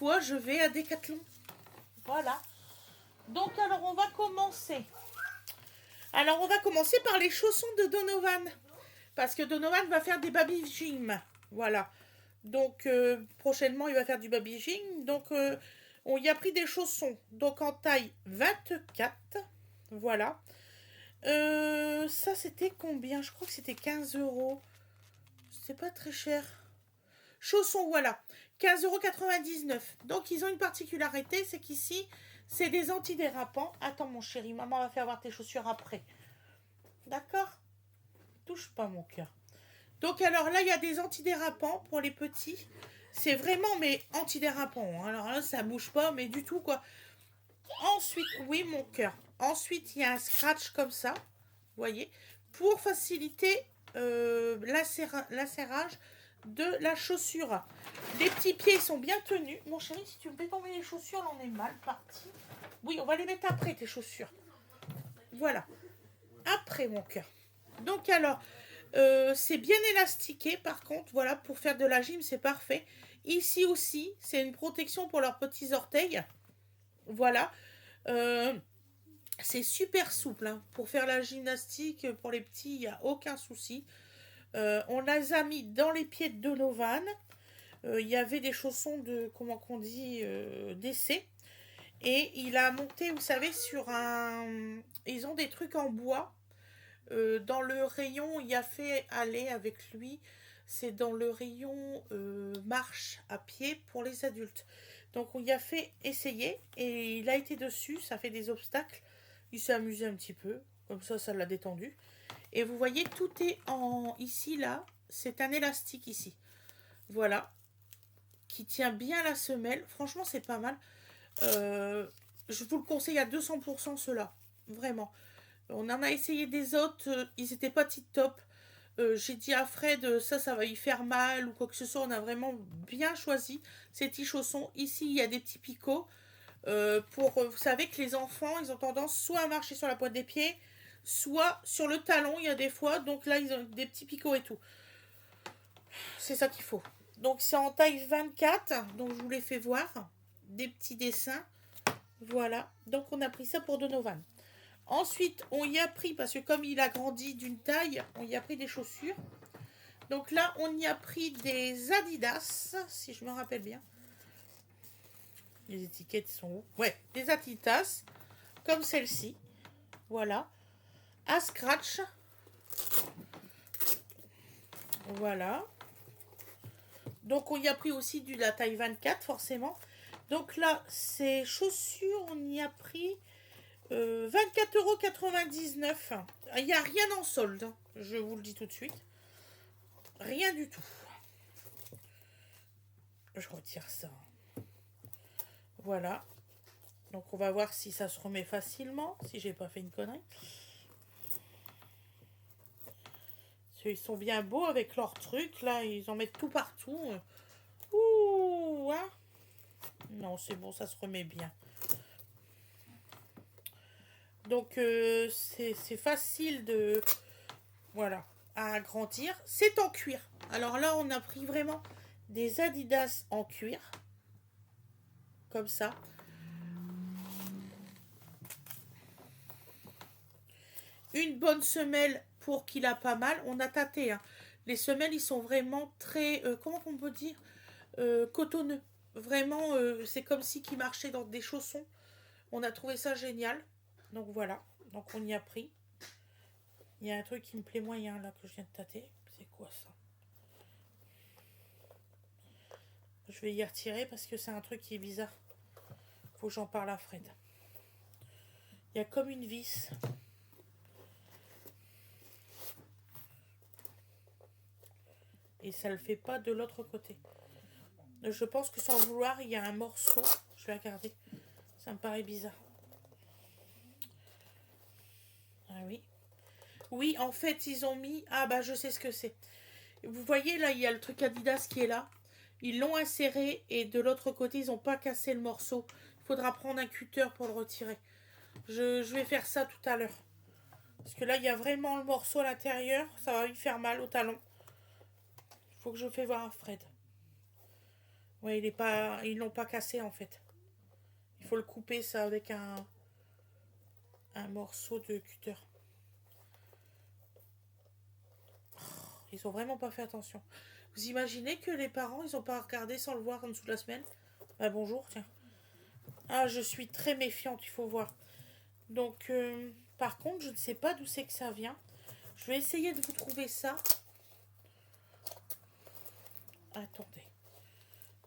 fois, je vais à Decathlon. Voilà. Donc, alors, on va commencer. Alors, on va commencer par les chaussons de Donovan. Parce que Donovan va faire des baby gym. Voilà. Donc, prochainement, il va faire du baby gym. Donc, on y a pris des chaussons. Donc, en taille 24. Voilà. Ça, c'était combien? Je crois que c'était 15 euros. C'est pas très cher. Chaussons, voilà. 15,99 €. Donc, ils ont une particularité, c'est qu'ici, c'est des antidérapants. Attends, mon chéri, maman va faire voir tes chaussures après. D'accord? Touche pas mon cœur. Donc, alors là, il y a des antidérapants pour les petits. C'est vraiment, mais antidérapants. Alors là, ça bouge pas, mais du tout, quoi. Ensuite, oui, mon cœur. Ensuite, il y a un scratch comme ça. Vous voyez? Pour faciliter l'acérage de la chaussure. Les petits pieds sont bien tenus. Mon chéri, si tu me fais tomber les chaussures, là, on est mal parti. Oui, on va les mettre après, tes chaussures. Voilà. Après, mon cœur. Donc, alors, c'est bien élastiqué, par contre. Voilà, pour faire de la gym, c'est parfait. Ici aussi, c'est une protection pour leurs petits orteils. Voilà. C'est super souple. Hein. Pour faire la gymnastique, pour les petits, il n'y a aucun souci. On les a mis dans les pieds de Donovan. Il y avait des chaussons de, comment qu'on dit, d'essai. Et il a monté, vous savez, sur un... Ils ont des trucs en bois. Dans le rayon, il a fait aller avec lui. C'est dans le rayon marche à pied pour les adultes. Donc on y a fait essayer et il a été dessus, ça fait des obstacles. Il s'est amusé un petit peu, comme ça l'a détendu. Et vous voyez, tout est en... Ici, là, c'est un élastique ici. Voilà. Qui tient bien la semelle. Franchement, c'est pas mal. Je vous le conseille à 200% ceux-là. Vraiment. On en a essayé des autres. Ils n'étaient pas tip-top. J'ai dit à Fred, ça va y faire mal ou quoi que ce soit. On a vraiment bien choisi ces petits chaussons. Ici, il y a des petits picots. Vous savez que les enfants, ils ont tendance soit à marcher sur la pointe des pieds, soit sur le talon, il y a des fois. Donc là, ils ont des petits picots et tout. C'est ça qu'il faut. Donc c'est en taille 24. Donc je vous l'ai fait voir. Des petits dessins. Voilà. Donc on a pris ça pour Donovan. Ensuite, on y a pris, parce que comme il a grandi d'une taille, on y a pris des chaussures. Donc là, on y a pris des Adidas, si je me rappelle bien. Les étiquettes sont où? Ouais, des Adidas, comme celle-ci. Voilà. À scratch. Voilà. Donc on y a pris aussi de la taille 24, forcément. Donc là, ces chaussures, on y a pris 24,99 €. Il n'y a rien en solde, hein, je vous le dis tout de suite. Rien du tout. Je retire ça. Voilà. Donc on va voir si ça se remet facilement, si j'ai pas fait une connerie. Ils sont bien beaux avec leurs trucs, là, ils en mettent tout partout. Ouh, hein. Non, c'est bon, ça se remet bien. Donc c'est facile de... Voilà, à agrandir. C'est en cuir. Alors là, on a pris vraiment des Adidas en cuir. Comme ça. Une bonne semelle pour qu'il a pas mal. On a tâté. Hein. Les semelles, ils sont vraiment très... comment on peut dire cotonneux. Vraiment, c'est comme si qui marchait dans des chaussons. On a trouvé ça génial. Donc voilà. Donc on y a pris. Il y a un truc qui me plaît moyen là que je viens de tâter. C'est quoi ça? Je vais y retirer parce que c'est un truc qui est bizarre. Faut que j'en parle à Fred. Il y a comme une vis. Et ça le fait pas de l'autre côté. Je pense que sans vouloir, il y a un morceau. Je vais regarder. Ça me paraît bizarre. Ah oui. Oui, en fait, ils ont mis... Ah bah, je sais ce que c'est. Vous voyez, là, il y a le truc Adidas qui est là. Ils l'ont inséré et de l'autre côté, ils n'ont pas cassé le morceau. Il faudra prendre un cutter pour le retirer. Je vais faire ça tout à l'heure. Parce que là, il y a vraiment le morceau à l'intérieur. Ça va lui faire mal au talon. Il faut que je fais voir à Fred. Ouais, il est pas, ils l'ont pas cassé en fait. Il faut le couper ça avec un morceau de cutter. Ils ont vraiment pas fait attention. Vous imaginez que les parents, ils ont pas regardé sans le voir en dessous de la semelle? Ah bonjour, tiens. Ah, je suis très méfiante, il faut voir. Donc, par contre, je ne sais pas d'où c'est que ça vient. Je vais essayer de vous trouver ça. Attendez.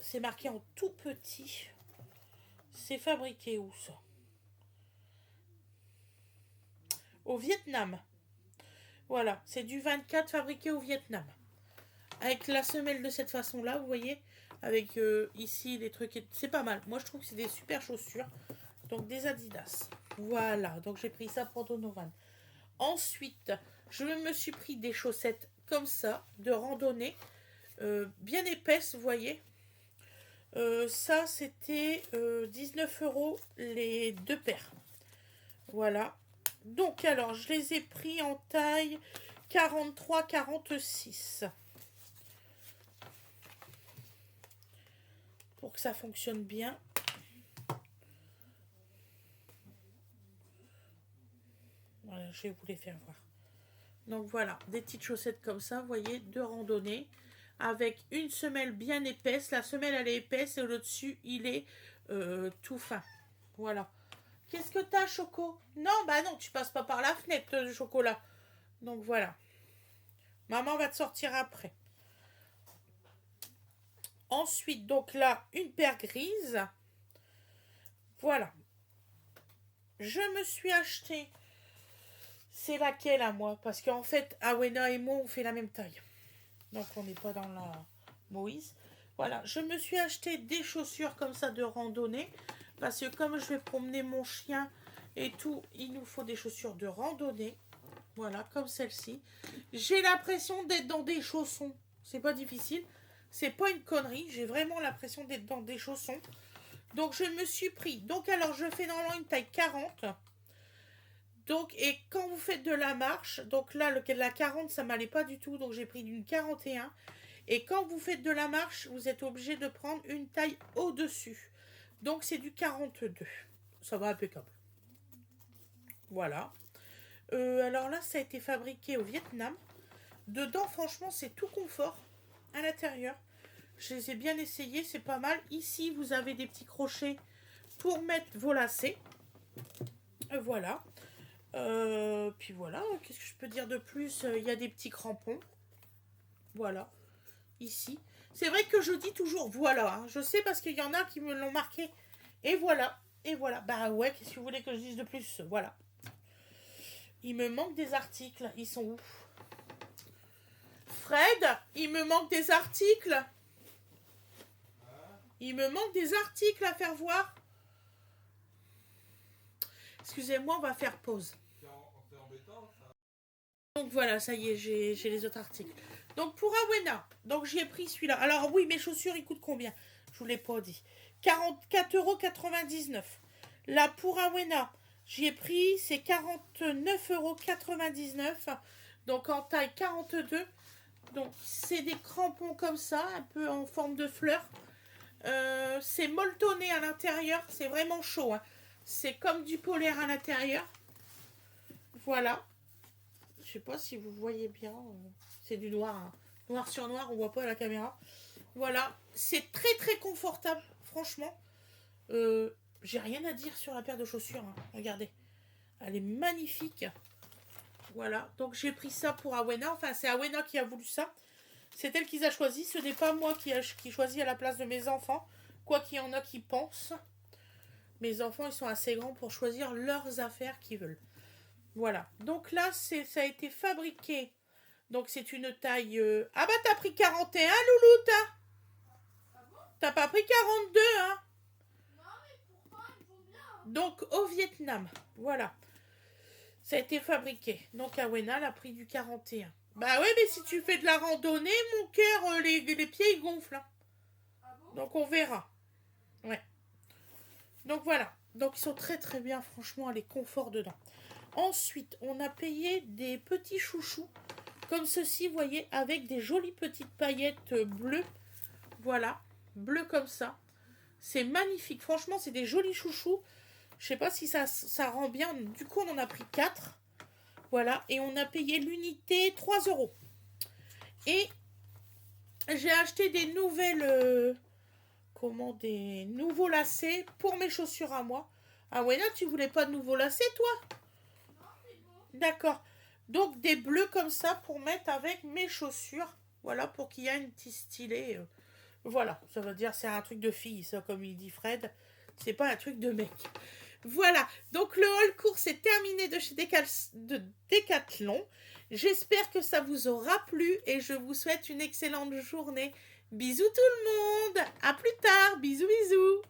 C'est marqué en tout petit. C'est fabriqué où ça? Au Vietnam. Voilà, c'est du 24 fabriqué au Vietnam. Avec la semelle de cette façon-là, vous voyez, avec ici les trucs, c'est pas mal. Moi, je trouve que c'est des super chaussures. Donc, des Adidas. Voilà, donc j'ai pris ça pour Donovan. Ensuite, je me suis pris des chaussettes comme ça, de randonnée, bien épaisses, vous voyez. Ça, c'était 19 € les deux paires. Voilà. Donc, alors, je les ai pris en taille 43-46. Pour que ça fonctionne bien. Voilà, je vais vous les faire voir. Donc voilà, des petites chaussettes comme ça, vous voyez, de randonnée, avec une semelle bien épaisse. La semelle, elle est épaisse et le dessus, il est tout fin. Voilà. Qu'est-ce que t'as, Choco? Non, bah non, tu passes pas par la fenêtre de chocolat. Donc voilà. Maman va te sortir après. Ensuite, donc là, une paire grise. Voilà. Je me suis acheté. C'est laquelle à moi? Parce qu'en fait, Awena et moi, on fait la même taille. Donc on n'est pas dans la Moïse. Voilà, je me suis acheté des chaussures comme ça de randonnée. Parce que comme je vais promener mon chien et tout, il nous faut des chaussures de randonnée. Voilà, comme celle-ci. J'ai l'impression d'être dans des chaussons. C'est pas difficile. C'est pas une connerie. J'ai vraiment l'impression d'être dans des chaussons. Donc je me suis pris. Donc alors je fais normalement une taille 40. Donc, et quand vous faites de la marche, donc là, la 40, ça m'allait pas du tout, donc j'ai pris une 41. Et quand vous faites de la marche, vous êtes obligé de prendre une taille au-dessus. Donc, c'est du 42. Ça va impeccable. Voilà. Alors là, ça a été fabriqué au Vietnam. Dedans, franchement, c'est tout confort à l'intérieur. Je les ai bien essayés, c'est pas mal. Ici, vous avez des petits crochets pour mettre vos lacets. Voilà. Puis voilà, qu'est-ce que je peux dire de plus? Il y a des petits crampons. Voilà, ici. C'est vrai que je dis toujours voilà. Hein. Je sais parce qu'il y en a qui me l'ont marqué. Et voilà, et voilà. Bah ouais, qu'est-ce que vous voulez que je dise de plus? Voilà. Il me manque des articles. Ils sont où? Fred, il me manque des articles. Il me manque des articles à faire voir. Excusez-moi, on va faire pause. Donc voilà, ça y est, j'ai les autres articles. Donc pour Awena, donc j'ai pris celui-là. Alors oui, mes chaussures, ils coûtent combien? Je vous l'ai pas dit. 44,99 €. Là pour Awena, j'y ai pris, c'est 49,99 €. Donc en taille 42. Donc c'est des crampons comme ça, un peu en forme de fleur. C'est molletonné à l'intérieur, c'est vraiment chaud. Hein. C'est comme du polaire à l'intérieur. Voilà. Je sais pas si vous voyez bien. C'est du noir. Hein. Noir sur noir, on voit pas à la caméra. Voilà. C'est très très confortable, franchement. J'ai rien à dire sur la paire de chaussures. Hein. Regardez. Elle est magnifique. Voilà. Donc j'ai pris ça pour Awena. Enfin, c'est Awena qui a voulu ça. C'est elle qui a choisi. Ce n'est pas moi qui choisis à la place de mes enfants. Quoi qu'il y en a qui pensent. Mes enfants, ils sont assez grands pour choisir leurs affaires qu'ils veulent. Voilà. Donc là, ça a été fabriqué. Donc c'est une taille... Ah bah t'as pris 41, Loulou, t'as pas pris 42, hein? Non, mais pourquoi il faut bien. Donc au Vietnam. Voilà. Ça a été fabriqué. Donc Awena, elle a pris du 41. Bah ouais, mais si tu fais de la randonnée, mon cœur, les pieds, ils gonflent. Hein. Ah bon? Donc on verra. Ouais. Donc voilà. Donc ils sont très très bien, franchement, les conforts dedans. Ensuite, on a payé des petits chouchous, comme ceci, vous voyez, avec des jolies petites paillettes bleues. Voilà. bleu comme ça. C'est magnifique. Franchement, c'est des jolis chouchous. Je sais pas si ça rend bien. Du coup, on en a pris 4. Voilà. Et on a payé l'unité 3 euros. Et j'ai acheté des nouvelles... des nouveaux lacets pour mes chaussures à moi. Ah ouais, là, tu voulais pas de nouveaux lacets, toi? Non, c'est bon. D'accord. Donc, des bleus comme ça pour mettre avec mes chaussures. Voilà, pour qu'il y ait un petit stylet. Voilà, ça veut dire c'est un truc de fille, ça, comme il dit Fred. C'est pas un truc de mec. Voilà, donc le haul course est terminé de chez Decathlon. J'espère que ça vous aura plu et je vous souhaite une excellente journée. Bisous tout le monde, à plus tard, bisous bisous.